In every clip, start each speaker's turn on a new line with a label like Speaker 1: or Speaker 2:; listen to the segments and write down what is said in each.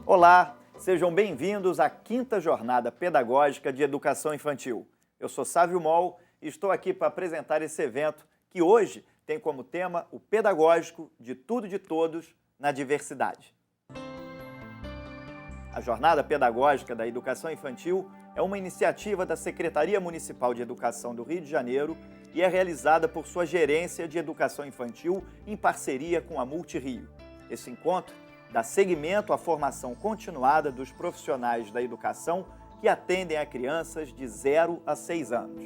Speaker 1: Olá, sejam bem-vindos à 5ª Jornada Pedagógica de Educação Infantil. Eu sou Sávio Moll e estou aqui para apresentar esse evento que hoje tem como tema o pedagógico de tudo e de todos na diversidade. A Jornada Pedagógica da Educação Infantil é uma iniciativa da Secretaria Municipal de Educação do Rio de Janeiro e é realizada por sua Gerência de Educação Infantil em parceria com a Multirio. Esse encontro dá seguimento à formação continuada dos profissionais da educação que atendem a crianças de 0 a 6 anos.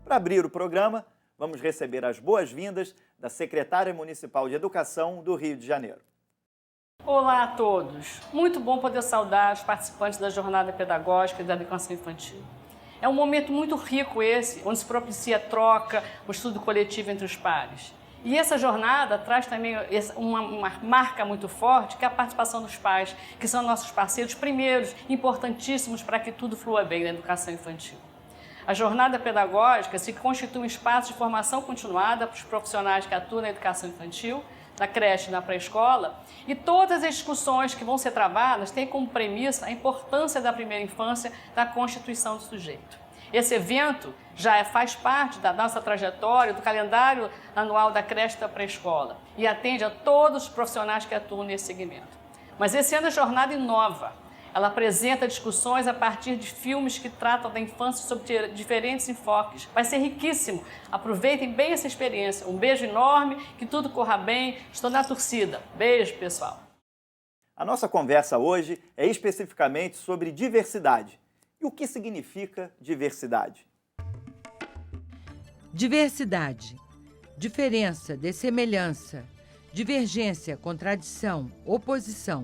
Speaker 1: Para abrir o programa, vamos receber as boas-vindas da Secretária Municipal de Educação do Rio de Janeiro.
Speaker 2: Olá a todos! Muito bom poder saudar os participantes da Jornada Pedagógica da Educação Infantil. É um momento muito rico esse, onde se propicia a troca, o estudo coletivo entre os pares. E essa jornada traz também uma marca muito forte, que é a participação dos pais, que são nossos parceiros primeiros, importantíssimos para que tudo flua bem na educação infantil. A jornada pedagógica se constitui um espaço de formação continuada para os profissionais que atuam na educação infantil, na creche e na pré-escola, e todas as discussões que vão ser travadas têm como premissa a importância da primeira infância na constituição do sujeito. Esse evento já faz parte da nossa trajetória, do calendário anual da creche e da pré-escola e atende a todos os profissionais que atuam nesse segmento. Mas esse ano a jornada inova. Ela apresenta discussões a partir de filmes que tratam da infância sob diferentes enfoques. Vai ser riquíssimo. Aproveitem bem essa experiência. Um beijo enorme, que tudo corra bem. Estou na torcida. Beijo, pessoal.
Speaker 1: A nossa conversa hoje é especificamente sobre diversidade. E o que significa diversidade?
Speaker 3: Diversidade. Diferença, dessemelhança, divergência, contradição, oposição.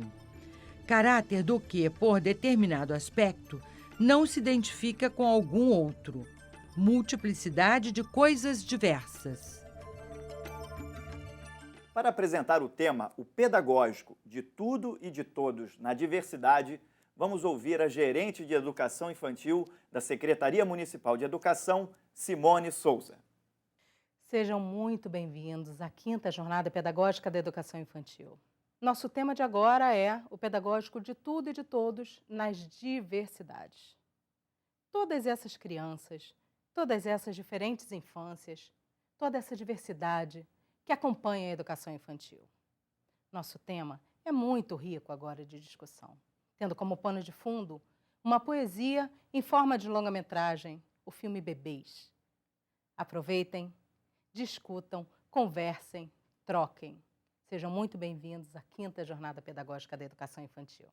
Speaker 3: Caráter do que, por determinado aspecto, não se identifica com algum outro. Multiplicidade de coisas diversas.
Speaker 1: Para apresentar o tema, o pedagógico de tudo e de todos na diversidade, vamos ouvir a gerente de Educação Infantil da Secretaria Municipal de Educação, Simone Souza.
Speaker 4: Sejam muito bem-vindos à 5ª Jornada Pedagógica da Educação Infantil. Nosso tema de agora é o pedagógico de tudo e de todos nas diversidades. Todas essas crianças, todas essas diferentes infâncias, toda essa diversidade que acompanha a educação infantil. Nosso tema é muito rico agora de discussão, tendo como pano de fundo uma poesia em forma de longa-metragem, o filme Bebês. Aproveitem, discutam, conversem, troquem. Sejam muito bem-vindos à 5ª Jornada Pedagógica da Educação Infantil.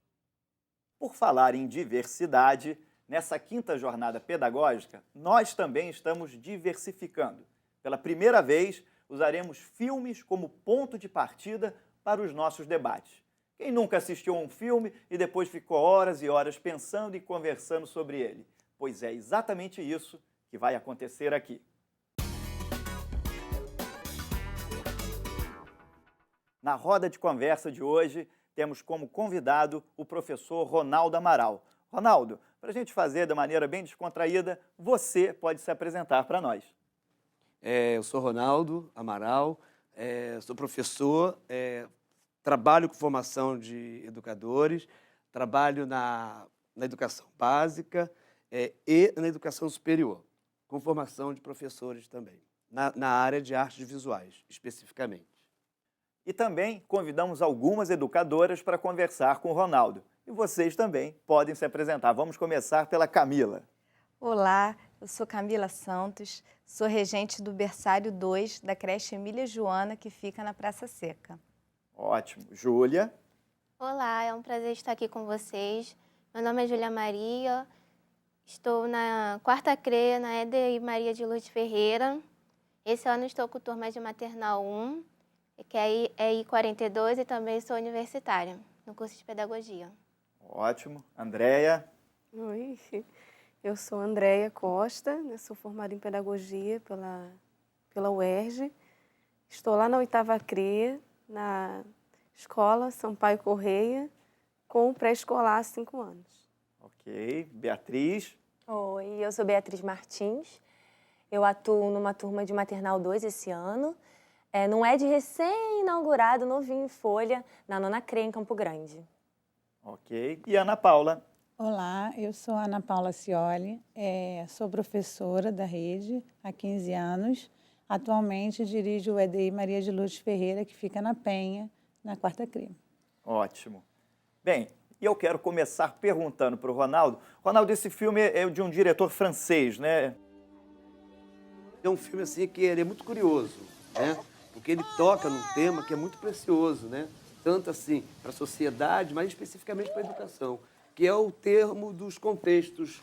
Speaker 1: Por falar em diversidade, nessa 5ª Jornada Pedagógica, nós também estamos diversificando. Pela primeira vez, usaremos filmes como ponto de partida para os nossos debates. Quem nunca assistiu a um filme e depois ficou horas e horas pensando e conversando sobre ele? Pois é exatamente isso que vai acontecer aqui. Na roda de conversa de hoje, temos como convidado o professor Ronaldo Amaral. Ronaldo, para a gente fazer de maneira bem descontraída, você pode se apresentar para nós.
Speaker 5: Eu sou Ronaldo Amaral, sou professor, trabalho com formação de educadores, trabalho na educação básica e na educação superior, com formação de professores também, na área de artes visuais, especificamente.
Speaker 1: E também convidamos algumas educadoras para conversar com o Ronaldo. E vocês também podem se apresentar. Vamos começar pela Camila.
Speaker 6: Olá, eu sou Camila Santos, sou regente do berçário 2 da creche Emília Joana, que fica na Praça Seca.
Speaker 1: Ótimo. Júlia.
Speaker 7: Olá, é um prazer estar aqui com vocês. Meu nome é Júlia Maria, estou na 4ª CREA, na Éder Maria de Lourdes Ferreira. Esse ano estou com o turma de maternal 1, que é I42, e também sou universitária, no curso de pedagogia.
Speaker 1: Ótimo. Andréia.
Speaker 8: Oi, eu sou Andréia Costa, sou formada em pedagogia pela UERJ. Estou lá na 8ª CREA, na escola Sampaio Correia, com pré-escolar há 5 anos.
Speaker 1: Ok. Beatriz.
Speaker 9: Oi, eu sou Beatriz Martins. Eu atuo numa turma de maternal 2 esse ano. num ED recém-inaugurado, novinho em folha, na Nona CRE, em Campo Grande.
Speaker 1: Ok. E Ana Paula?
Speaker 10: Olá, eu sou Ana Paula Cioli, sou professora da rede há 15 anos. Atualmente dirijo o EDI Maria de Lourdes Ferreira, que fica na Penha, na 4ª CRE.
Speaker 1: Ótimo. Bem, e eu quero começar perguntando para o Ronaldo. Ronaldo, esse filme é de um diretor francês, né?
Speaker 5: É um filme assim que ele é muito curioso, né? Porque ele toca num tema que é muito precioso, né? Tanto assim para a sociedade, mas especificamente para a educação, que é o termo dos contextos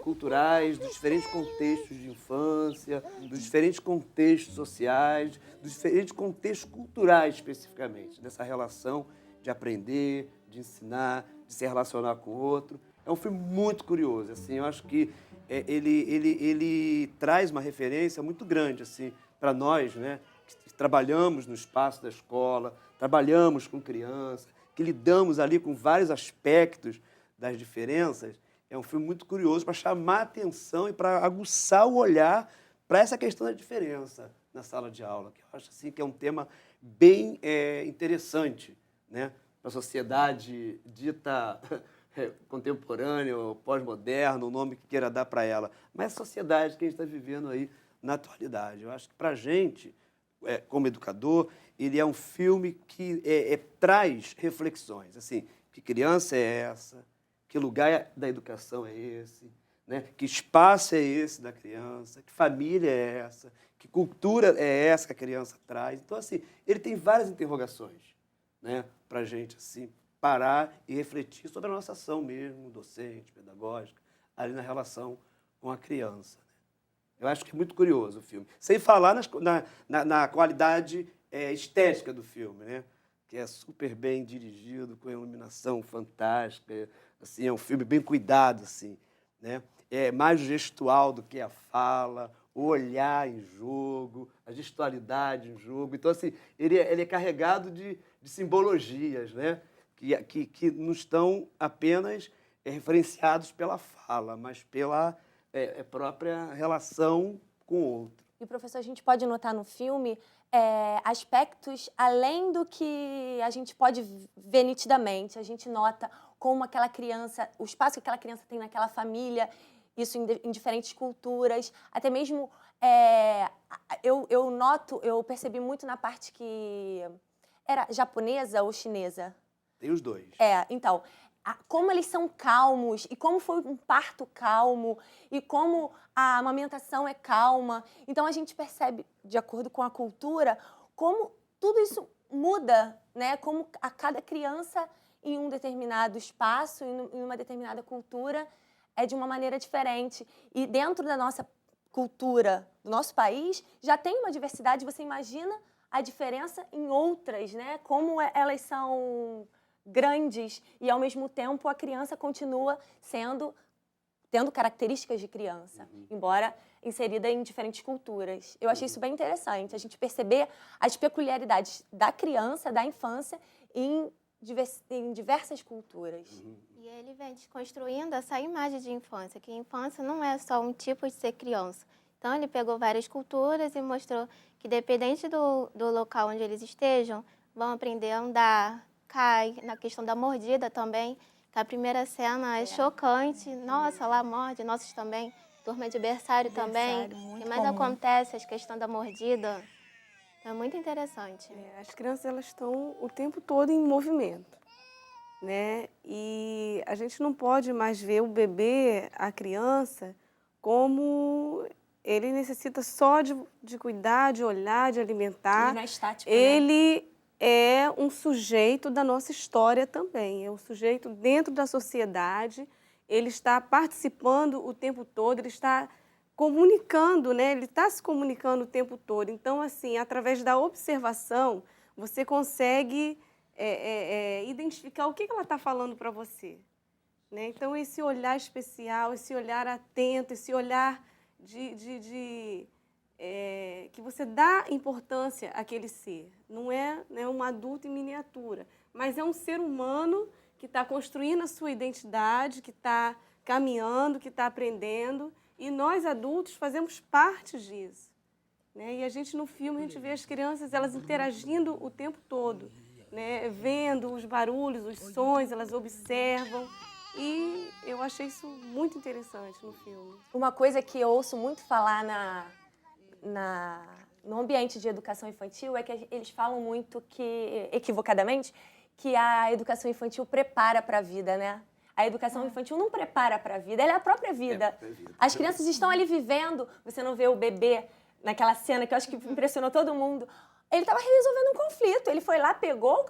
Speaker 5: culturais, dos diferentes contextos de infância, dos diferentes contextos sociais, dos diferentes contextos culturais especificamente, dessa relação de aprender, de ensinar, de se relacionar com o outro. É um filme muito curioso, assim, eu acho que ele traz uma referência muito grande assim, para nós, né, que trabalhamos no espaço da escola, trabalhamos com crianças, que lidamos ali com vários aspectos das diferenças. É um filme muito curioso para chamar a atenção e para aguçar o olhar para essa questão da diferença na sala de aula, que eu acho assim, que é um tema bem interessante, né, para a sociedade dita contemporânea, ou pós-moderna, o nome que queira dar para ela, mas a sociedade que a gente está vivendo aí na atualidade. Eu acho que para a gente, como educador, ele é um filme que traz reflexões, assim, que criança é essa, que lugar da educação é esse, né? Que espaço é esse da criança, que família é essa, que cultura é essa que a criança traz. Então, assim, ele tem várias interrogações, né, para a gente assim, parar e refletir sobre a nossa ação mesmo, docente, pedagógica, ali na relação com a criança. Eu acho que é muito curioso o filme. Sem falar na qualidade estética do filme, né? Que é super bem dirigido, com iluminação fantástica. Assim, é um filme bem cuidado, assim, né? É mais gestual do que a fala, o olhar em jogo, a gestualidade em jogo. Então, assim, ele é carregado de simbologias, né? Que não estão apenas referenciados pela fala, mas pela própria relação com o outro.
Speaker 9: E, professor, a gente pode notar no filme aspectos além do que a gente pode ver nitidamente. A gente nota como aquela criança, o espaço que aquela criança tem naquela família, isso em diferentes culturas. Até mesmo, eu percebi muito na parte que era japonesa ou chinesa.
Speaker 5: Tem os dois.
Speaker 9: Então, como eles são calmos, e como foi um parto calmo, e como a amamentação é calma. Então, a gente percebe, de acordo com a cultura, como tudo isso muda, né? Como a cada criança, em um determinado espaço, em uma determinada cultura, é de uma maneira diferente. E dentro da nossa cultura, do nosso país, já tem uma diversidade. Você imagina a diferença em outras, né? Como elas são grandes e, ao mesmo tempo, a criança continua tendo características de criança, embora inserida em diferentes culturas. Eu achei isso bem interessante, a gente perceber as peculiaridades da criança, da infância, em diversas culturas.
Speaker 7: E ele vem desconstruindo essa imagem de infância, que a infância não é só um tipo de ser criança. Então, ele pegou várias culturas e mostrou que, dependente do local onde eles estejam, vão aprender a andar, cai, na questão da mordida também, que a primeira cena é chocante. Nossa, lá morde, nossos também, turma de berçário também. O que mais acontece, a questão da mordida, é muito interessante.
Speaker 8: As crianças, elas estão o tempo todo em movimento, né? E a gente não pode mais ver o bebê, a criança, como ele necessita só de cuidar, de olhar, de alimentar.
Speaker 9: Ele não é estático,
Speaker 8: Ele é um sujeito da nossa história também, é um sujeito dentro da sociedade, ele está participando o tempo todo, ele está comunicando, né? Ele está se comunicando o tempo todo. Então, assim, através da observação, você consegue identificar o que ela está falando para você, né? Então, esse olhar especial, esse olhar atento, esse olhar que você dá importância àquele ser. Não é, né, um adulto em miniatura, mas é um ser humano que está construindo a sua identidade, que está caminhando, que está aprendendo, e nós adultos fazemos parte disso. né? E a gente, no filme, a gente vê as crianças, elas interagindo o tempo todo, né? Vendo os barulhos, os sons, elas observam. E eu achei isso muito interessante no filme.
Speaker 9: Uma coisa que eu ouço muito falar no ambiente de educação infantil é que eles falam muito que, equivocadamente, que a educação infantil prepara para a vida, né? A educação infantil não prepara para a vida, ela é a própria vida. As crianças estão ali vivendo, você não vê o bebê naquela cena que eu acho que impressionou todo mundo. Ele estava resolvendo um conflito, ele foi lá, pegou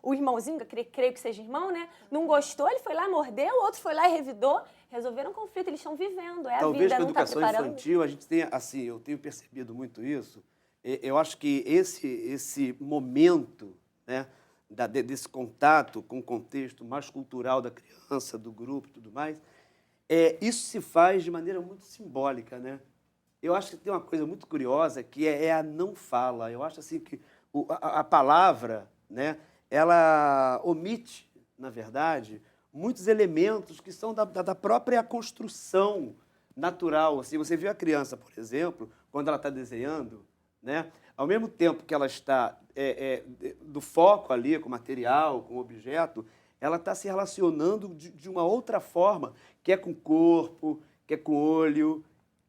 Speaker 9: o irmãozinho, creio que seja irmão, né? Não gostou, ele foi lá, mordeu, o outro foi lá e revidou. Resolveram um conflito, eles estão vivendo, é
Speaker 5: Talvez
Speaker 9: a vida,
Speaker 5: com a
Speaker 9: não está
Speaker 5: educação
Speaker 9: preparando.
Speaker 5: infantil a gente tenha, assim, eu tenho percebido muito isso. Eu acho que esse momento, né, desse contato com o contexto mais cultural da criança, do grupo e tudo mais, isso se faz de maneira muito simbólica, né? Eu acho que tem uma coisa muito curiosa que é a não fala. Eu acho assim que a palavra, né, ela omite, na verdade, muitos elementos que são da própria construção natural. Assim, você vê a criança, por exemplo, quando ela está desenhando, né, ao mesmo tempo que ela está do foco ali com o material, com o objeto, ela está se relacionando de uma outra forma, que é com o corpo, que é com o olho,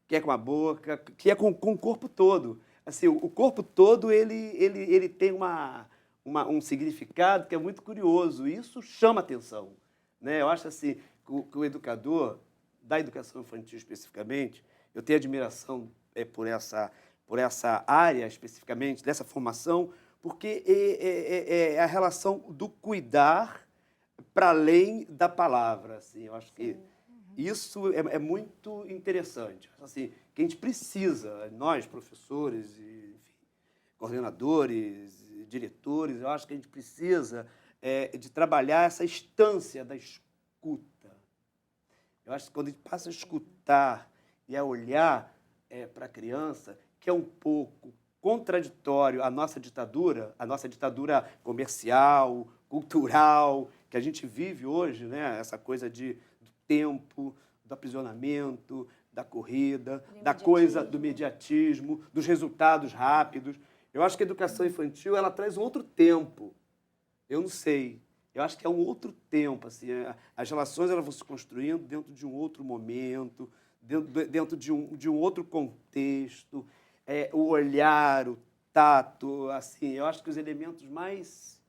Speaker 5: que é com a boca, que é com o corpo todo. Assim, o corpo todo ele tem um significado que é muito curioso, e isso chama atenção, né? Eu acho assim, que o educador, da educação infantil especificamente, eu tenho admiração por essa área especificamente, dessa formação, porque é a relação do cuidar para além da palavra. Assim, eu acho que isso é muito interessante. Assim, que a gente precisa, nós, professores, enfim, coordenadores, diretores, eu acho que a gente precisa de trabalhar essa instância da escuta. Eu acho que quando a gente passa a escutar e a olhar para a criança, que é um pouco contraditório à nossa ditadura comercial, cultural, que a gente vive hoje, né? Essa coisa do tempo, do aprisionamento, da corrida, da coisa do mediatismo, dos resultados rápidos. Eu acho que a educação infantil ela traz um outro tempo. Eu não sei. Eu acho que é um outro tempo. Assim, as relações elas vão se construindo dentro de um outro momento, dentro de um outro contexto. O olhar, o tato, assim, eu acho que os elementos mais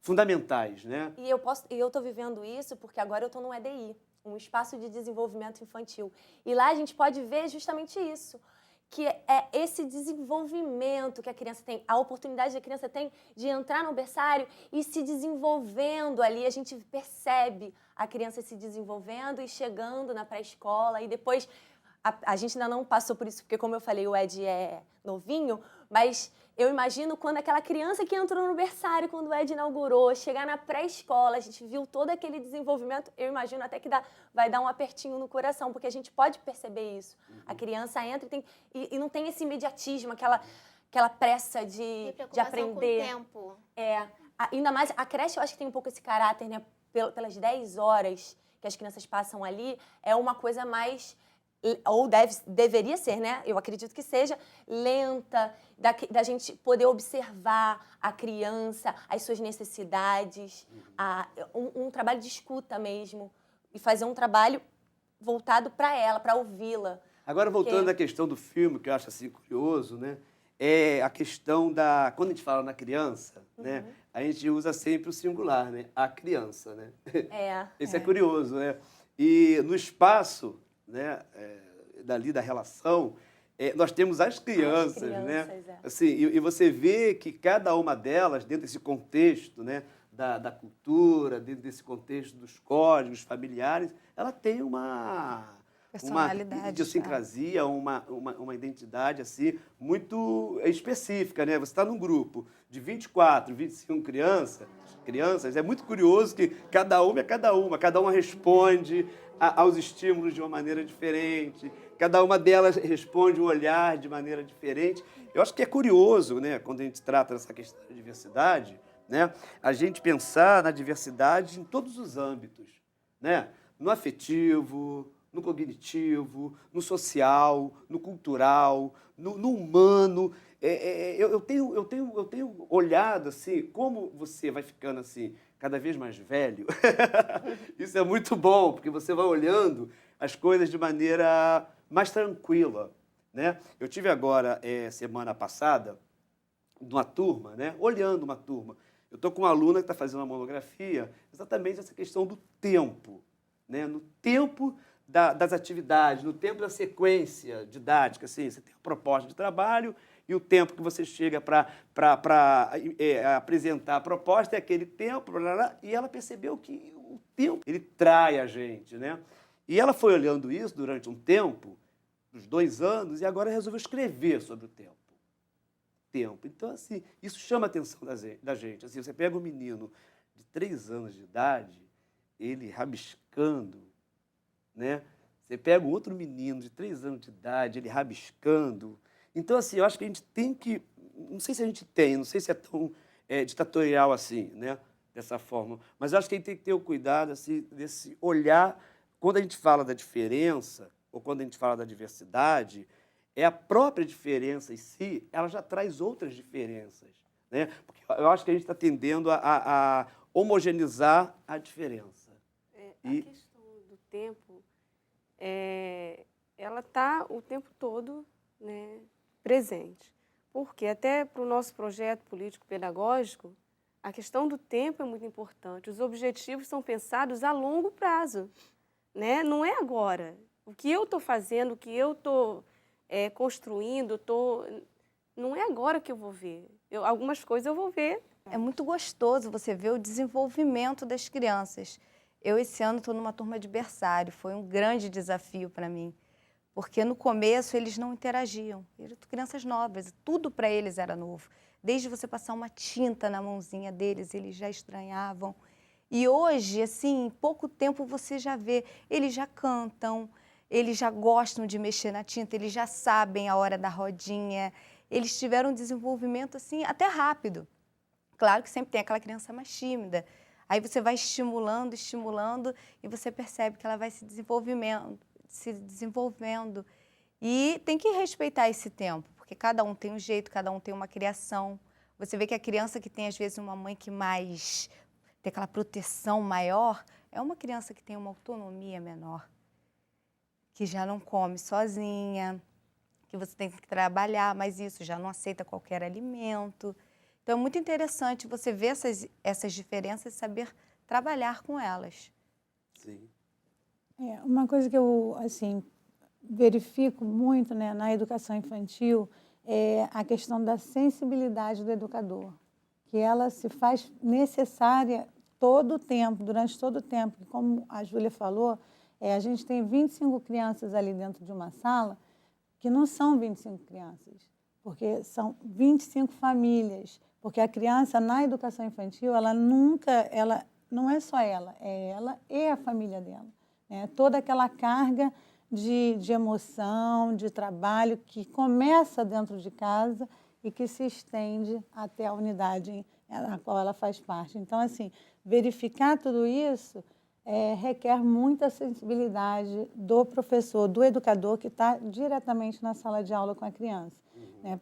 Speaker 5: fundamentais, né?
Speaker 9: E eu estou vivendo isso porque agora eu estou no EDI, um espaço de desenvolvimento infantil. E lá a gente pode ver justamente isso, que é esse desenvolvimento que a criança tem, a oportunidade que a criança tem de entrar no berçário e se desenvolvendo ali. A gente percebe a criança se desenvolvendo e chegando na pré-escola e depois... A gente ainda não passou por isso, porque, como eu falei, o Ed é novinho, mas eu imagino quando aquela criança que entrou no berçário, quando o Ed inaugurou, chegar na pré-escola, a gente viu todo aquele desenvolvimento, eu imagino até que vai dar um apertinho no coração, porque a gente pode perceber isso. A criança entra e não tem esse imediatismo, aquela pressa de aprender.
Speaker 7: Com o tempo.
Speaker 9: Ainda mais, a creche eu acho que tem um pouco esse caráter, né? Pelas 10 horas que as crianças passam ali, é uma coisa mais... ou deveria ser, né? Eu acredito que seja lenta, da gente poder observar a criança, as suas necessidades, um trabalho de escuta mesmo, e fazer um trabalho voltado para ela, para ouvi-la.
Speaker 5: Agora, voltando à questão do filme, que eu acho assim curioso, né? É a questão da... Quando a gente fala na criança, né? A gente usa sempre o singular, né? A criança, né? Isso é curioso, né? E no espaço... né, dali da relação, nós temos as crianças, né? Assim, e você vê que cada uma delas, dentro desse contexto, né, da cultura, dentro desse contexto dos códigos familiares, ela tem uma idiosincrasia, uma identidade assim, muito específica, né? Você está num grupo de 24, 25 crianças, é muito curioso que cada uma responde aos estímulos de uma maneira diferente, cada uma delas responde o olhar de maneira diferente. Eu acho que é curioso, né, quando a gente trata dessa questão da diversidade, né, a gente pensar na diversidade em todos os âmbitos, né, no afetivo, no cognitivo, no social, no cultural, no humano. Eu tenho olhado assim, como você vai ficando assim, cada vez mais velho. Isso é muito bom, porque você vai olhando as coisas de maneira mais tranquila, né? Eu tive agora, semana passada, uma turma, né? Olhando uma turma. Eu estou com uma aluna que está fazendo uma monografia exatamente essa questão do tempo, né? No tempo das atividades, no tempo da sequência didática. Assim, você tem a proposta de trabalho e o tempo que você chega para apresentar a proposta é aquele tempo, e ela percebeu que o tempo ele trai a gente, né? E ela foi olhando isso durante um tempo, uns 2 anos, e agora resolveu escrever sobre o tempo. Então, assim, isso chama a atenção da gente. Assim, você pega um menino de 3 anos de idade, ele rabiscando, né? Você pega um outro menino de 3 anos de idade, ele rabiscando. Então, assim, eu acho que a gente tem que... Não sei se a gente tem, não sei se é tão ditatorial assim, né? Dessa forma. Mas eu acho que a gente tem que ter o cuidado assim, desse olhar. Quando a gente fala da diferença, ou quando a gente fala da diversidade, a própria diferença em si, ela já traz outras diferenças, né? Porque eu acho que a gente está tendendo a homogeneizar a diferença.
Speaker 8: A questão do tempo, ela está o tempo todo, né, presente. Porque até para o nosso projeto político-pedagógico, a questão do tempo é muito importante. Os objetivos são pensados a longo prazo, né? Não é agora. O que eu estou fazendo, o que eu estou construindo, não é agora que eu vou ver. Algumas coisas eu vou ver.
Speaker 6: É muito gostoso você ver o desenvolvimento das crianças. Eu, esse ano, estou numa turma de berçário. Foi um grande desafio para mim. Porque no começo eles não interagiam. Eram crianças novas, tudo para eles era novo. Desde você passar uma tinta na mãozinha deles, eles já estranhavam. E hoje, assim, em pouco tempo você já vê, eles já cantam, eles já gostam de mexer na tinta, eles já sabem a hora da rodinha. Eles tiveram um desenvolvimento, assim, até rápido. Claro que sempre tem aquela criança mais tímida. Aí você vai estimulando, estimulando, e você percebe que ela vai se desenvolvendo. E tem que respeitar esse tempo, porque cada um tem um jeito, cada um tem uma criação. Você vê que a criança que tem, às vezes, uma mãe que mais tem aquela proteção maior, é uma criança que tem uma autonomia menor, que já não come sozinha, que você tem que trabalhar, mas isso já não aceita qualquer alimento. Então, é muito interessante você ver essas diferenças e saber trabalhar com elas.
Speaker 5: Sim.
Speaker 10: Uma coisa que eu, assim, verifico muito, né, na educação infantil é a questão da sensibilidade do educador, que ela se faz necessária todo o tempo, durante todo o tempo. Como a Júlia falou, a gente tem 25 crianças ali dentro de uma sala que não são 25 crianças, porque são 25 famílias, porque a criança na educação infantil, ela não é só ela, é ela e a família dela. Toda aquela carga de emoção, de trabalho que começa dentro de casa e que se estende até a unidade na qual ela faz parte. Então, assim, verificar tudo isso requer muita sensibilidade do professor, do educador que está diretamente na sala de aula com a criança.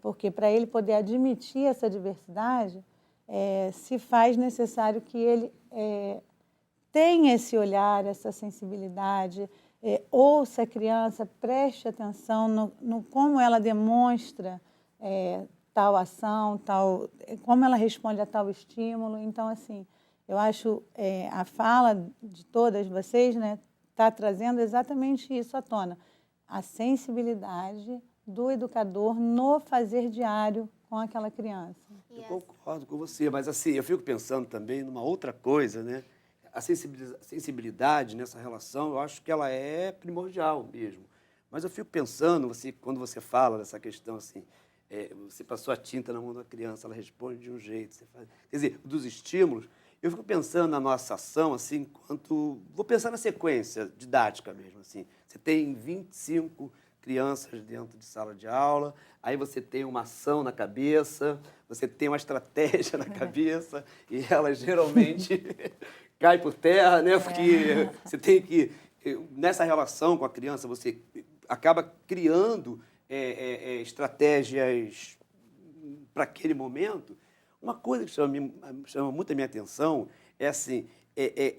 Speaker 10: Porque para ele poder admitir essa diversidade, se faz necessário que ele tenha esse olhar, essa sensibilidade, ouça a criança, preste atenção no como ela demonstra tal ação, como ela responde a tal estímulo. Então, assim, eu acho a fala de todas vocês, né, está trazendo exatamente isso à tona, a sensibilidade do educador no fazer diário com aquela criança.
Speaker 5: Eu concordo com você, mas assim, eu fico pensando também numa outra coisa, né? A sensibilidade nessa relação, eu acho que ela é primordial mesmo. Mas eu fico pensando, quando você fala dessa questão assim, você passou a tinta na mão da criança, ela responde de um jeito. Quer dizer, dos estímulos, eu fico pensando na nossa ação, assim, vou pensar na sequência didática mesmo, assim. Você tem 25 crianças dentro de sala de aula, aí você tem uma ação na cabeça, você tem uma estratégia na cabeça, e ela geralmente cai por terra, né? Porque você tem que nessa relação com a criança, você acaba criando estratégias para aquele momento. Uma coisa que chama muito a minha atenção é assim,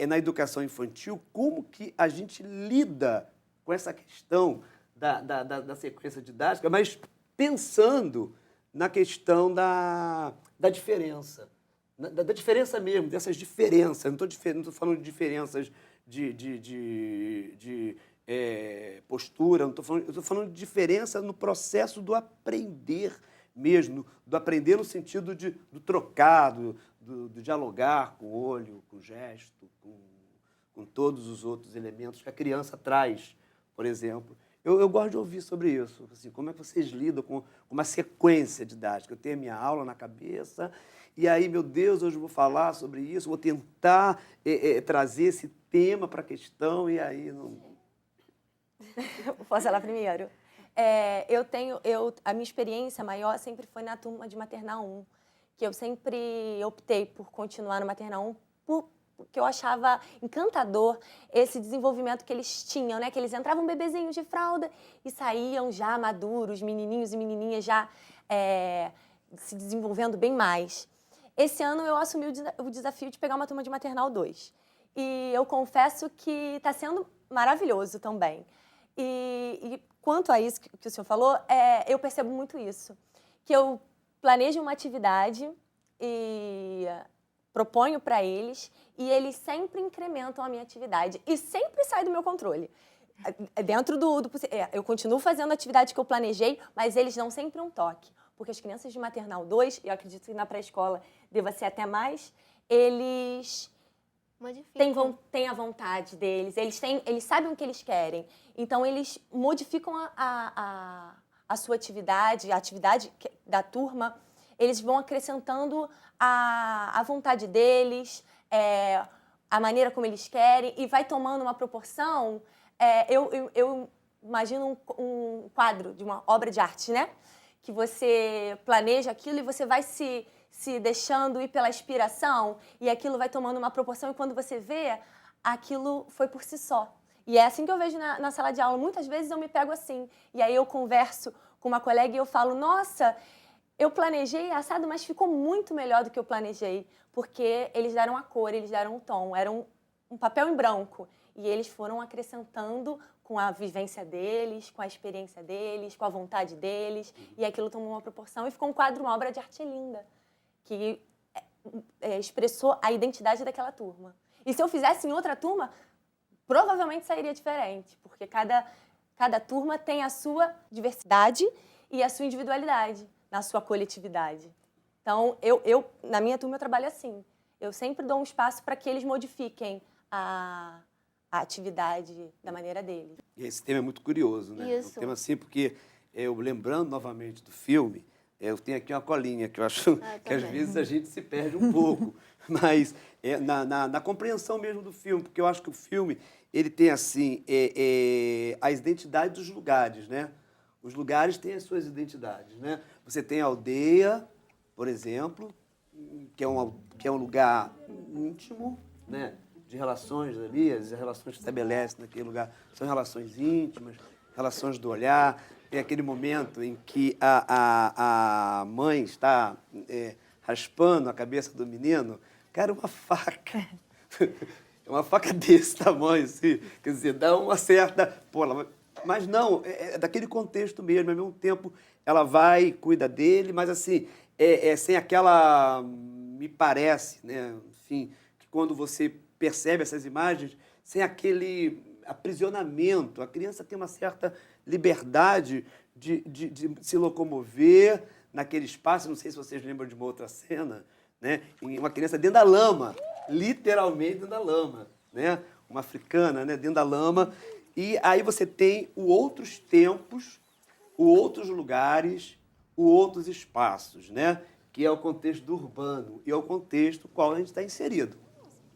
Speaker 5: na educação infantil, como que a gente lida com essa questão da sequência didática, mas pensando na questão da diferença. Da diferença mesmo, dessas diferenças. Não estou falando de diferenças de postura, estou falando de diferença no processo do aprender mesmo, do aprender no sentido do trocado, do dialogar com o olho, com o gesto, com todos os outros elementos que a criança traz, por exemplo. Eu gosto de ouvir sobre isso, assim, como é que vocês lidam com uma sequência didática. Eu tenho a minha aula na cabeça, e aí, meu Deus, hoje eu vou falar sobre isso, vou tentar trazer esse tema para a questão, e aí não...
Speaker 9: Posso falar primeiro? A minha experiência maior sempre foi na turma de maternal 1, que eu sempre optei por continuar no maternal 1 porque eu achava encantador esse desenvolvimento que eles tinham, né? Que eles entravam bebezinhos de fralda e saíam já maduros, menininhos e menininhas já se desenvolvendo bem mais. Esse ano eu assumi o desafio de pegar uma turma de maternal 2. E eu confesso que está sendo maravilhoso também. E quanto a isso que o senhor falou, eu percebo muito isso. Que eu planejo uma atividade e proponho para eles e eles sempre incrementam a minha atividade e sempre sai do meu controle. Dentro do possível. Eu continuo fazendo a atividade que eu planejei, mas eles dão sempre um toque. Porque as crianças de maternal 2, eu acredito que na pré-escola deva ser até mais, eles têm a vontade deles, eles sabem o que eles querem. Então, eles modificam a sua atividade, a atividade da turma, eles vão acrescentando a vontade deles, a maneira como eles querem, e vai tomando uma proporção. Eu imagino um quadro de uma obra de arte, né? Que você planeja aquilo e você vai se deixando ir pela inspiração e aquilo vai tomando uma proporção e quando você vê, aquilo foi por si só. E é assim que eu vejo na sala de aula. Muitas vezes eu me pego assim. E aí eu converso com uma colega e eu falo, nossa, eu planejei assado, mas ficou muito melhor do que eu planejei. Porque eles deram a cor, eles deram o tom. Era um papel em branco. E eles foram acrescentando com a vivência deles, com a experiência deles, com a vontade deles. E aquilo tomou uma proporção e ficou um quadro, uma obra de arte linda. Que expressou a identidade daquela turma. E se eu fizesse em outra turma, provavelmente sairia diferente, porque cada turma tem a sua diversidade e a sua individualidade na sua coletividade. Então, na minha turma, eu trabalho assim. Eu sempre dou um espaço para que eles modifiquem a atividade da maneira deles.
Speaker 5: E esse tema é muito curioso, né?
Speaker 7: Isso.
Speaker 5: É um tema assim, porque eu lembrando novamente do filme, eu tenho aqui uma colinha que eu acho que às vezes a gente se perde um pouco, mas na compreensão mesmo do filme, porque eu acho que o filme ele tem assim a identidade dos lugares, né? Os lugares têm as suas identidades, né? Você tem a aldeia, por exemplo, que é um lugar íntimo, né? De relações ali, as relações que se estabelecem naquele lugar são relações íntimas, relações do olhar. Tem aquele momento em que a mãe está raspando a cabeça do menino, cara, uma faca. É uma faca desse tamanho, assim. Quer dizer, dá uma certa... Pô, mas não, é daquele contexto mesmo. Ao mesmo tempo, ela vai, cuida dele, mas assim, sem aquela... Me parece, né? Enfim, que quando você percebe essas imagens, sem aquele aprisionamento. A criança tem uma certa liberdade de se locomover naquele espaço. Não sei se vocês lembram de uma outra cena, né? Uma criança dentro da lama, literalmente dentro da lama, né? Uma africana, né? Dentro da lama. E aí você tem os outros tempos, os outros lugares, os outros espaços, né? Que é o contexto do urbano e é o contexto no qual a gente está inserido,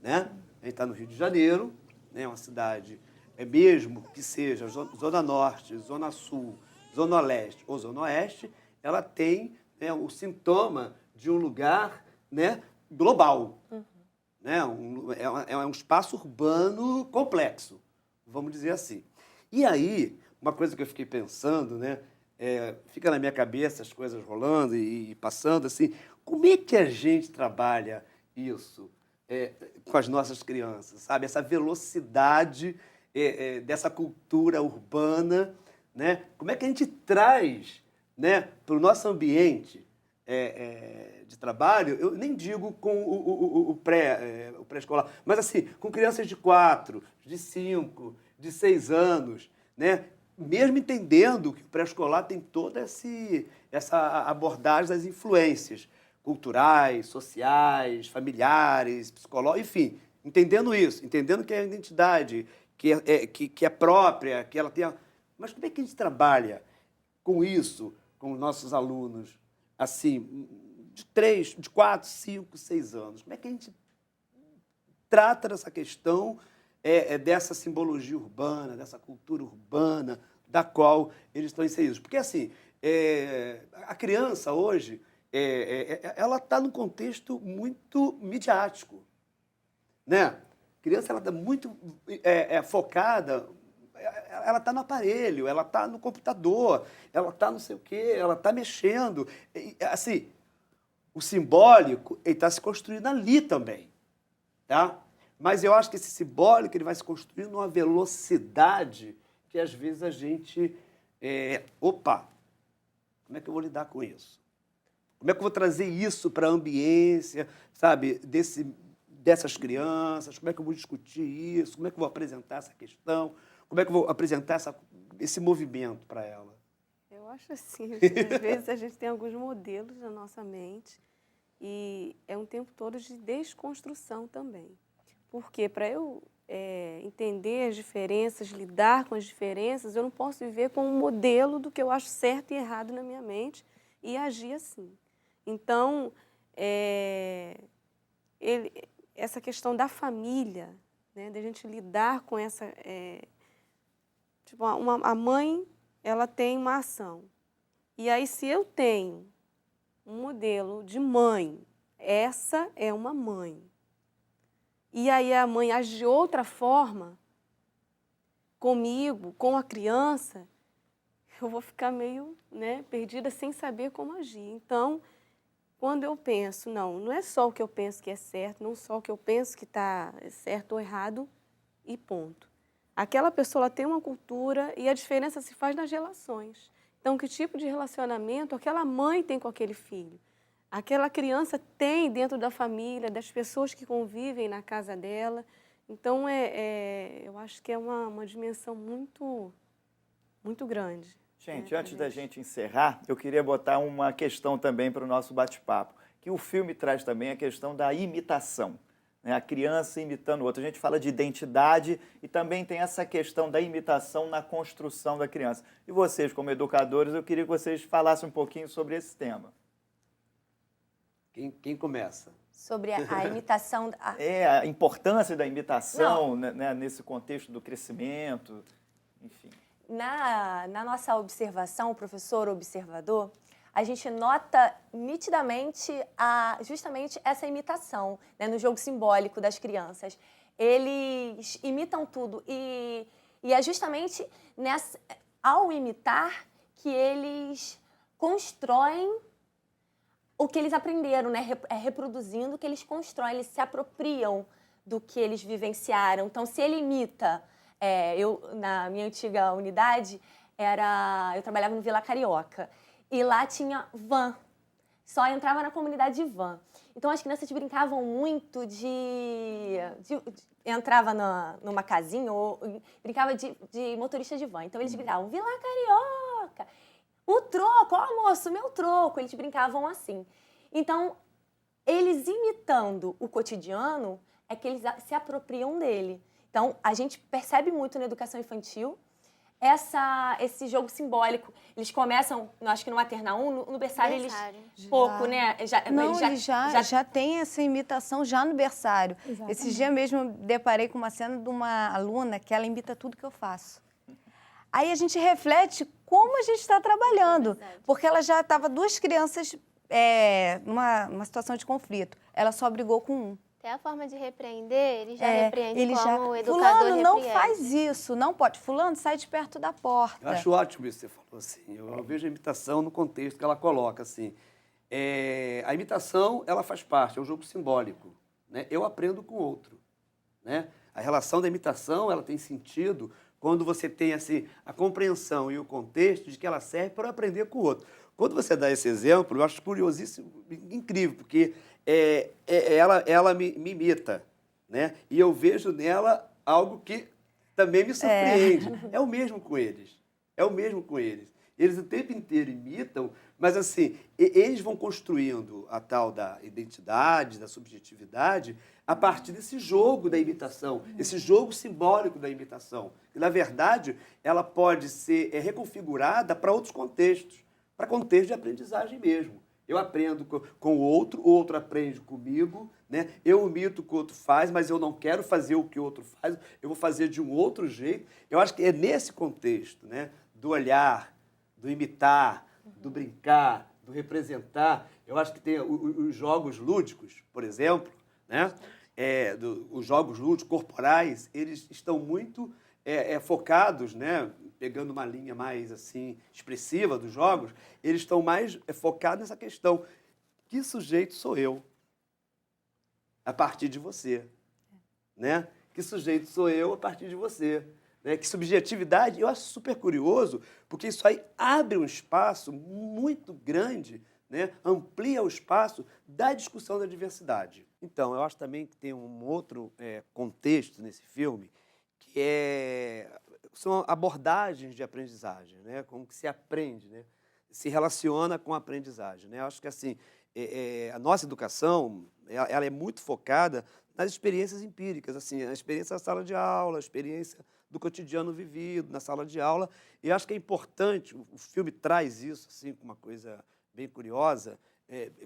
Speaker 5: né? A gente está no Rio de Janeiro, né? Uma cidade, mesmo que seja Zona Norte, Zona Sul, Zona Leste ou Zona Oeste, ela tem, né, o sintoma de um lugar, né, global. Né? É um espaço urbano complexo. vamos dizer assim. E aí, uma coisa que eu fiquei pensando, né? Fica na minha cabeça as coisas rolando e passando assim, como é que a gente trabalha isso com as nossas crianças, sabe? Essa velocidade dessa cultura urbana, né? Como é que a gente traz, né, para o nosso ambiente de trabalho, eu nem digo com o pré-escolar, mas assim, com crianças de 4, de 5, de 6 anos, né? Mesmo entendendo que o pré-escolar tem toda essa abordagem das influências culturais, sociais, familiares, psicológicas, enfim, entendendo isso, entendendo que é a identidade, que é própria, que ela tem... Mas como é que a gente trabalha com isso, com os nossos alunos, assim, de 4, 5, 6 anos? Como é que a gente trata dessa questão dessa simbologia urbana, dessa cultura urbana, da qual eles estão inseridos? Porque, assim, a criança hoje, ela está num contexto muito midiático, né? A criança está muito focada, ela está no aparelho, ela está no computador, ela está não sei o quê, ela está mexendo. Assim, o simbólico está se construindo ali também, tá? Mas eu acho que esse simbólico ele vai se construindo numa velocidade que às vezes a gente... opa, como é que eu vou lidar com isso? Como é que eu vou trazer isso para a ambiência, sabe, dessas crianças? Como é que eu vou discutir isso? Como é que eu vou apresentar essa questão? Como é que eu vou apresentar esse movimento para ela?
Speaker 8: Eu acho assim, às vezes a gente tem alguns modelos na nossa mente e é um tempo todo de desconstrução também. Porque para eu entender as diferenças, lidar com as diferenças, eu não posso viver com um modelo do que eu acho certo e errado na minha mente e agir assim. Então, essa questão da família, né, da gente lidar com essa... tipo, a mãe, ela tem uma ação. E aí, se eu tenho um modelo de mãe, essa é uma mãe. E aí a mãe age de outra forma, comigo, com a criança, eu vou ficar meio, né, perdida sem saber como agir. Então, quando eu penso, não é só o que eu penso que é certo, não só o que eu penso que está certo ou errado, e ponto. Aquela pessoa ela tem uma cultura e a diferença se faz nas relações. Então, que tipo de relacionamento aquela mãe tem com aquele filho? Aquela criança tem dentro da família, das pessoas que convivem na casa dela. Então, eu acho que é uma dimensão muito, muito grande.
Speaker 1: Gente, antes da gente encerrar, eu queria botar uma questão também para o nosso bate-papo, que o filme traz também a questão da imitação, né? A criança imitando o outro. A gente fala de identidade e também tem essa questão da imitação na construção da criança. E vocês, como educadores, eu queria que vocês falassem um pouquinho sobre esse tema.
Speaker 5: Quem começa?
Speaker 9: Sobre a imitação...
Speaker 1: A importância da imitação, né, nesse contexto do crescimento, enfim.
Speaker 9: Na nossa observação, o professor observador, a gente nota nitidamente justamente essa imitação, né, no jogo simbólico das crianças. Eles imitam tudo e é justamente ao imitar que eles constroem o que eles aprenderam, né? Reproduzindo o que eles constroem, eles se apropriam do que eles vivenciaram. Então, se ele imita... na minha antiga unidade, eu trabalhava no Vila Carioca, e lá tinha van, só entrava na comunidade de van. Então, as crianças brincavam muito entrava numa casinha, ou brincava de motorista de van. Então, eles gritavam, Vila Carioca, o troco, ó moço, meu troco. Eles brincavam assim. Então, eles imitando o cotidiano, é que eles se apropriam dele. Então, a gente percebe muito na educação infantil esse jogo simbólico. Eles começam, acho que no maternal 1, no berçário eles... Pouco, né?
Speaker 6: Eles já tem essa imitação já no berçário.
Speaker 10: Exatamente.
Speaker 6: Esse dia mesmo eu deparei com uma cena de uma aluna que ela imita tudo que eu faço. Aí a gente reflete como a gente está trabalhando. Porque ela já estava 2 crianças numa situação de conflito. Ela só brigou com 1.
Speaker 7: Até a forma de repreender, ele já repreende
Speaker 6: ele
Speaker 7: como o
Speaker 6: já...
Speaker 7: educador
Speaker 6: Fulano, não
Speaker 7: repreende.
Speaker 6: faz isso, não pode. Fulano, sai de perto da porta.
Speaker 5: Eu acho ótimo isso que você falou, assim. Eu vejo a imitação no contexto que ela coloca, assim. A imitação, ela faz parte, é um jogo simbólico, né? Eu aprendo com o outro, né? A relação da imitação, ela tem sentido quando você tem, assim, a compreensão e o contexto de que ela serve para aprender com o outro. Quando você dá esse exemplo, eu acho curiosíssimo, incrível, porque ela me imita, né? E eu vejo nela algo que também me surpreende. É o mesmo com eles. É o mesmo com eles. Eles o tempo inteiro imitam, mas assim, eles vão construindo a tal da identidade, da subjetividade, a partir desse jogo da imitação, esse jogo simbólico da imitação. E, na verdade, ela pode ser reconfigurada para outros contextos, para contexto de aprendizagem mesmo. Eu aprendo com o outro aprende comigo, né? Eu imito o que o outro faz, mas eu não quero fazer o que o outro faz, eu vou fazer de um outro jeito. Eu acho que é nesse contexto, né, do olhar, do imitar, do brincar, do representar. Eu acho que tem os jogos lúdicos, por exemplo, né? Os jogos lúdicos corporais, eles estão muito focados, né? Pegando uma linha mais assim expressiva dos jogos, eles estão mais focados nessa questão. Que sujeito sou eu a partir de você? Né? Que sujeito sou eu a partir de você? Né? Que subjetividade, eu acho super curioso, porque isso aí abre um espaço muito grande, né? Amplia o espaço da discussão da diversidade. Então, eu acho também que tem um outro contexto nesse filme, que são abordagens de aprendizagem, né? Como que se aprende, né? Se relaciona com a aprendizagem, né? Eu acho que assim, a nossa educação, ela é muito focada nas experiências empíricas, assim, a experiência da sala de aula, a experiência do cotidiano vivido na sala de aula. E eu acho que é importante, o filme traz isso assim, com uma coisa bem curiosa,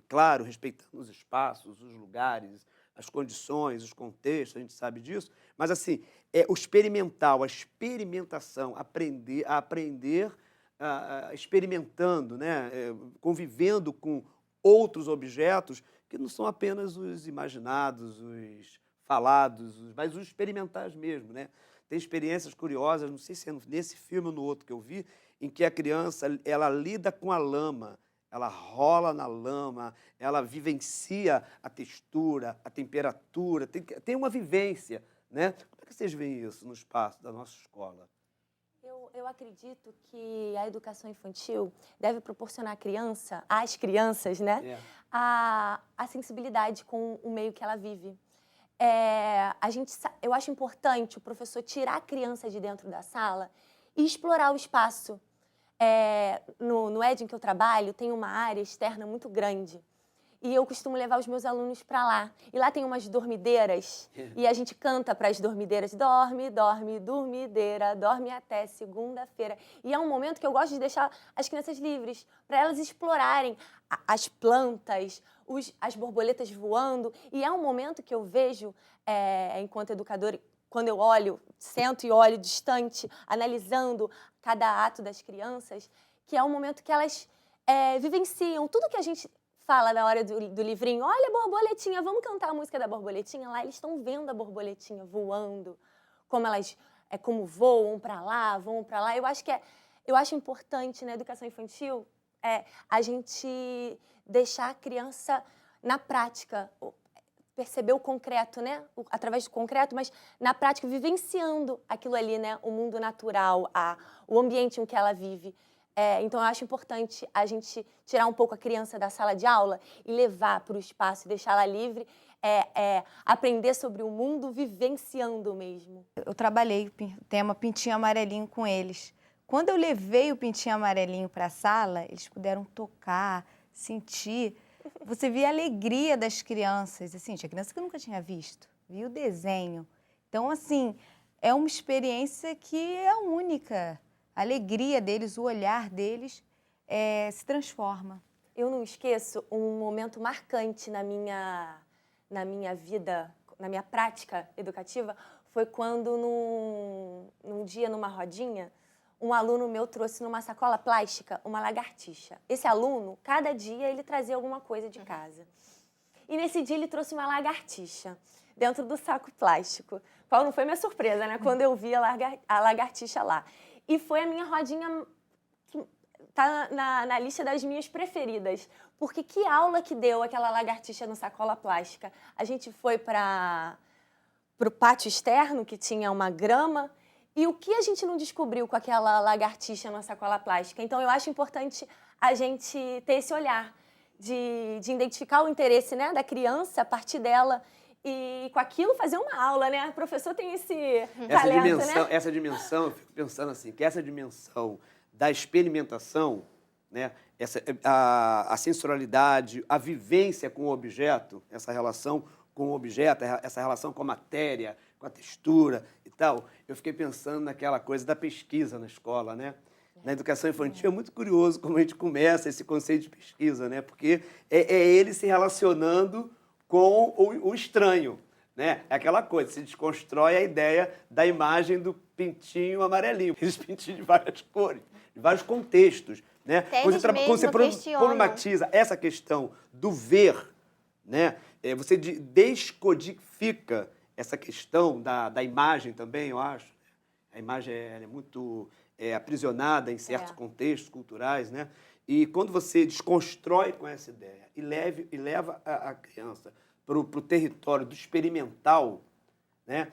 Speaker 5: claro, respeitando os espaços, os lugares, as condições, os contextos, a gente sabe disso, mas assim, o experimental, a experimentação, aprender experimentando, né? Convivendo com outros objetos que não são apenas os imaginados, os falados, mas os experimentais mesmo, né? Tem experiências curiosas, não sei se é nesse filme ou no outro que eu vi, em que a criança ela lida com a lama, ela rola na lama, ela vivencia a textura, a temperatura, tem uma vivência, né? Como é que vocês veem isso no espaço da nossa escola?
Speaker 9: Eu acredito que a educação infantil deve proporcionar às crianças, né, a sensibilidade com o meio que ela vive. Eu acho importante o professor tirar a criança de dentro da sala e explorar o espaço. No ED em que eu trabalho, tem uma área externa muito grande. E eu costumo levar os meus alunos para lá. E lá tem umas dormideiras. E a gente canta para as dormideiras. Dorme, dorme, dormideira, dorme até segunda-feira. E é um momento que eu gosto de deixar as crianças livres, para elas explorarem as plantas, as borboletas voando. E é um momento que eu vejo, enquanto educadora, quando eu sento e olho distante, analisando cada ato das crianças, que é um momento que elas vivenciam tudo que a gente fala na hora do livrinho. Olha a borboletinha, vamos cantar a música da borboletinha. Lá eles estão vendo a borboletinha voando, como voam para lá, vão para lá. Eu acho importante na educação infantil a gente deixar a criança na prática, perceber o concreto, né? Através do concreto, mas na prática vivenciando aquilo ali, né? O mundo natural, o ambiente em que ela vive. Então, eu acho importante a gente tirar um pouco a criança da sala de aula e levar para o espaço, deixá-la livre, aprender sobre o mundo vivenciando mesmo.
Speaker 6: Eu trabalhei o tema Pintinho Amarelinho com eles. Quando eu levei o Pintinho Amarelinho para a sala, eles puderam tocar, sentir. Você via a alegria das crianças. Assim, tinha criança que eu nunca tinha visto. Via o desenho. Então, assim, é uma experiência que é única. A alegria deles, o olhar deles se transforma.
Speaker 9: Eu não esqueço um momento marcante na minha vida, na minha prática educativa, foi quando, num dia, numa rodinha, um aluno meu trouxe numa sacola plástica uma lagartixa. Esse aluno, cada dia, ele trazia alguma coisa de casa. e nesse dia ele trouxe uma lagartixa dentro do saco plástico. Qual não foi minha surpresa, né? Quando eu vi a lagartixa lá. E foi a minha rodinha que tá na lista das minhas preferidas. Porque que aula que deu aquela lagartixa no sacola plástica. A gente foi para o pátio externo, que tinha uma grama, e o que a gente não descobriu com aquela lagartixa na sacola plástica? Então, eu acho importante a gente ter esse olhar de identificar o interesse, né, da criança a partir dela e com aquilo fazer uma aula, né? O professor tem esse talento, né?
Speaker 5: Essa dimensão, eu fico pensando assim, que essa dimensão da experimentação, né, a sensorialidade, a vivência com o objeto, essa relação com o objeto, essa relação com a matéria, com a textura e tal, eu fiquei pensando naquela coisa da pesquisa na escola, né? Na educação infantil é muito curioso como a gente começa esse conceito de pesquisa, né? Porque é ele se relacionando com o estranho, né? É aquela coisa, se desconstrói a ideia da imagem do pintinho amarelinho, aqueles pintinhos de várias cores, de vários contextos, né? Quando você problematiza essa questão do ver, né? Você descodifica essa questão da imagem também, eu acho. A imagem é muito aprisionada em certos contextos culturais, né? E quando você desconstrói com essa ideia e leva a criança para o território do experimental, né?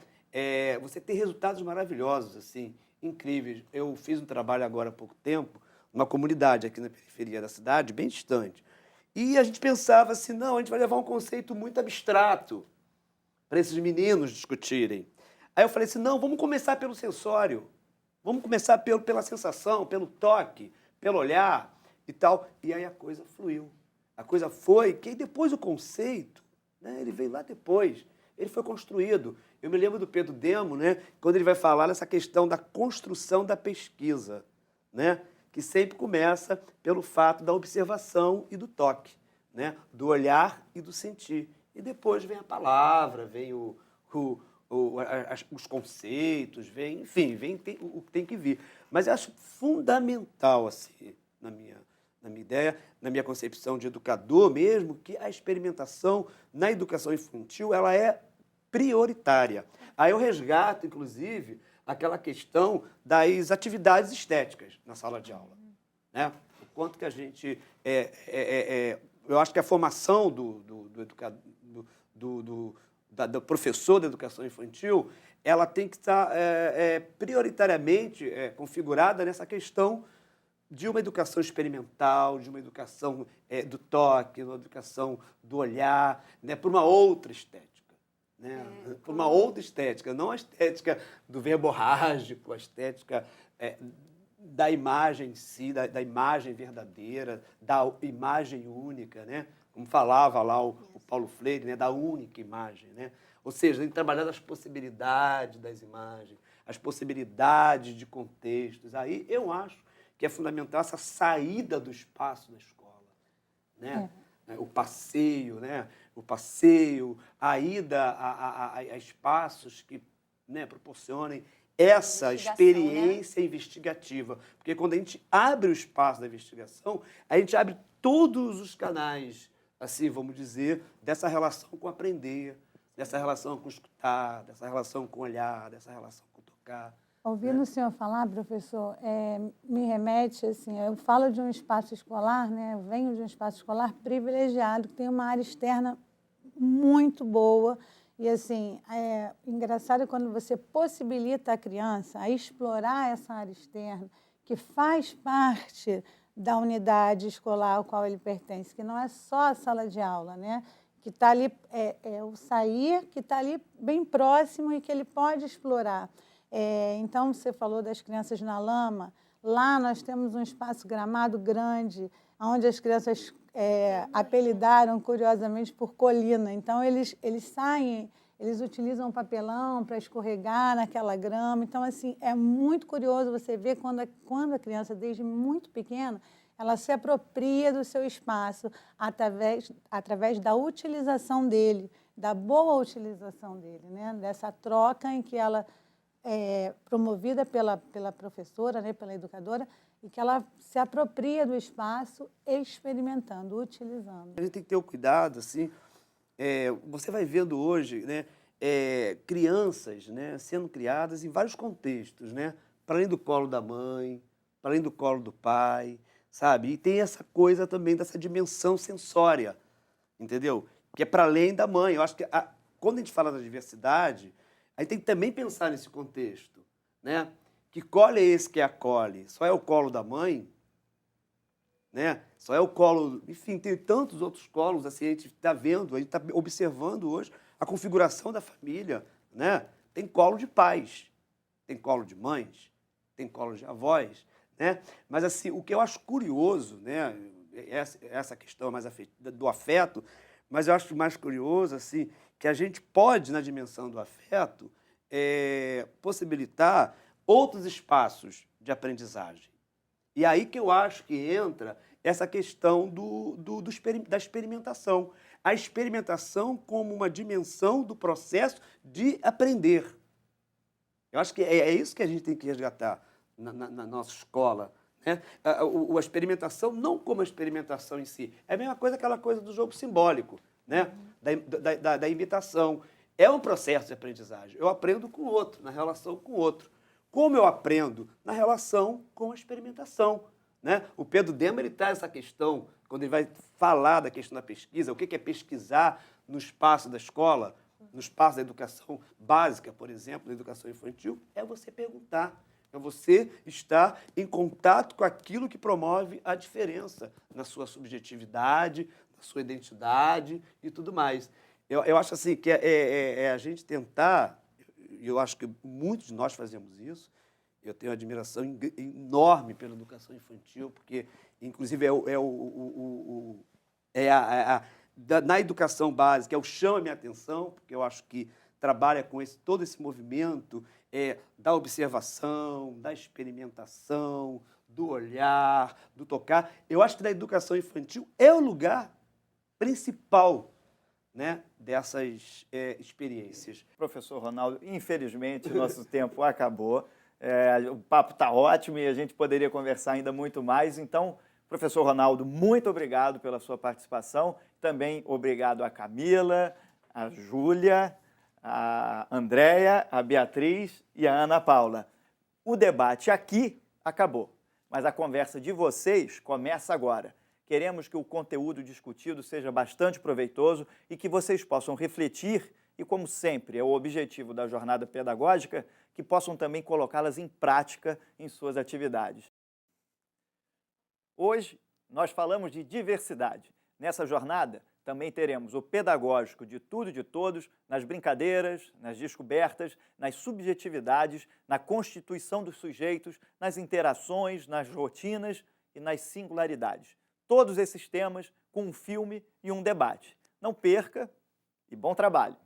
Speaker 5: Você tem resultados maravilhosos, assim, incríveis. Eu fiz um trabalho agora há pouco tempo, numa comunidade aqui na periferia da cidade, bem distante. E a gente pensava assim, não, a gente vai levar um conceito muito abstrato para esses meninos discutirem. Aí eu falei assim, não, vamos começar pelo sensório, vamos começar pela sensação, pelo toque, pelo olhar e tal. E aí a coisa fluiu. A coisa foi que depois o conceito, né, ele veio lá depois, ele foi construído. Eu me lembro do Pedro Demo, né, quando ele vai falar nessa questão da construção da pesquisa, né, que sempre começa pelo fato da observação e do toque, né, do olhar e do sentir. E depois vem a palavra, vem os conceitos, vem o que tem que vir. Mas eu acho fundamental, assim, na minha ideia, na minha concepção de educador mesmo, que a experimentação na educação infantil ela é prioritária. Aí eu resgato, inclusive, aquela questão das atividades estéticas na sala de aula, né? O quanto que a gente... eu acho que a formação do professor da educação infantil, ela tem que estar prioritariamente configurada nessa questão de uma educação experimental, de uma educação do toque, uma educação do olhar, né, para uma outra estética. Né? Para uma outra estética, não a estética do verborrágico, a estética da imagem em si, da imagem verdadeira, da imagem única, né? Como falava lá o Paulo Freire, né? Da única imagem. Né? Ou seja, tem que trabalhar as possibilidades das imagens, as possibilidades de contextos. Aí eu acho que é fundamental essa saída do espaço da escola, né? O passeio, né? O passeio, a ida a espaços que, né, proporcionem essa experiência, né, investigativa. Porque quando a gente abre o espaço da investigação, a gente abre todos os canais, assim, vamos dizer, dessa relação com aprender, dessa relação com escutar, dessa relação com olhar, dessa relação com tocar.
Speaker 10: Ouvindo o senhor falar, professor, me remete, assim, eu falo de um espaço escolar, né? Eu venho de um espaço escolar privilegiado, que tem uma área externa muito boa. E, assim, engraçado quando você possibilita a criança a explorar essa área externa, que faz parte da unidade escolar ao qual ele pertence, que não é só a sala de aula, né? Que está ali, o sair, que está ali bem próximo e que ele pode explorar. Então, você falou das crianças na lama. Lá nós temos um espaço gramado grande, onde as crianças apelidaram, curiosamente, por colina. Então, eles saem, eles utilizam papelão para escorregar naquela grama. Então, assim, é muito curioso você ver quando a criança, desde muito pequena, ela se apropria do seu espaço através da utilização dele, da boa utilização dele, né? Dessa troca em que ela promovida pela professora, né, pela educadora, e que ela se apropria do espaço experimentando, utilizando.
Speaker 5: A gente tem que ter o cuidado, assim, você vai vendo hoje, né, crianças, né, sendo criadas em vários contextos, né, para além do colo da mãe, para além do colo do pai, sabe? E tem essa coisa também dessa dimensão sensória, entendeu? Que é para além da mãe. Eu acho que quando a gente fala da diversidade, a gente tem que também pensar nesse contexto, né? Que colo é esse que acolhe? Só é o colo da mãe? Né? Só é o colo... Enfim, tem tantos outros colos, assim, a gente está vendo, a gente está observando hoje a configuração da família, né? Tem colo de pais, tem colo de mães, tem colo de avós, né? Mas, assim, o que eu acho curioso, né? Essa questão mais do afeto, mas eu acho mais curioso, assim, que a gente pode, na dimensão do afeto, possibilitar outros espaços de aprendizagem. E aí que eu acho que entra essa questão da experimentação. A experimentação como uma dimensão do processo de aprender. Eu acho que é isso que a gente tem que resgatar na nossa escola. Né? A experimentação não como a experimentação em si. É a mesma coisa, aquela coisa do jogo simbólico, né? Da imitação. É um processo de aprendizagem. Eu aprendo com o outro, na relação com o outro. Como eu aprendo? Na relação com a experimentação. Né? O Pedro Dema traz essa questão, quando ele vai falar da questão da pesquisa, o que é pesquisar no espaço da escola, no espaço da educação básica, por exemplo, da educação infantil, é você perguntar, é você estar em contato com aquilo que promove a diferença na sua subjetividade, na sua identidade e tudo mais. Eu acho assim que a gente tentar, e eu acho que muitos de nós fazemos isso. Eu tenho uma admiração enorme pela educação infantil, porque, inclusive, na educação básica, eu chamo a minha atenção, porque eu acho que trabalha com todo esse movimento da observação, da experimentação, do olhar, do tocar. Eu acho que na educação infantil é o lugar principal, né, dessas experiências.
Speaker 1: Professor Ronaldo, infelizmente, nosso tempo acabou. O papo está ótimo e a gente poderia conversar ainda muito mais. Então, professor Ronaldo, muito obrigado pela sua participação. Também obrigado a Camila, a Júlia, a Andréia, a Beatriz e a Ana Paula. O debate aqui acabou, mas a conversa de vocês começa agora. Queremos que o conteúdo discutido seja bastante proveitoso e que vocês possam refletir e, como sempre, é o objetivo da jornada pedagógica, que possam também colocá-las em prática em suas atividades. Hoje, nós falamos de diversidade. Nessa jornada, também teremos o pedagógico de tudo e de todos, nas brincadeiras, nas descobertas, nas subjetividades, na constituição dos sujeitos, nas interações, nas rotinas e nas singularidades. Todos esses temas com um filme e um debate. Não perca e bom trabalho!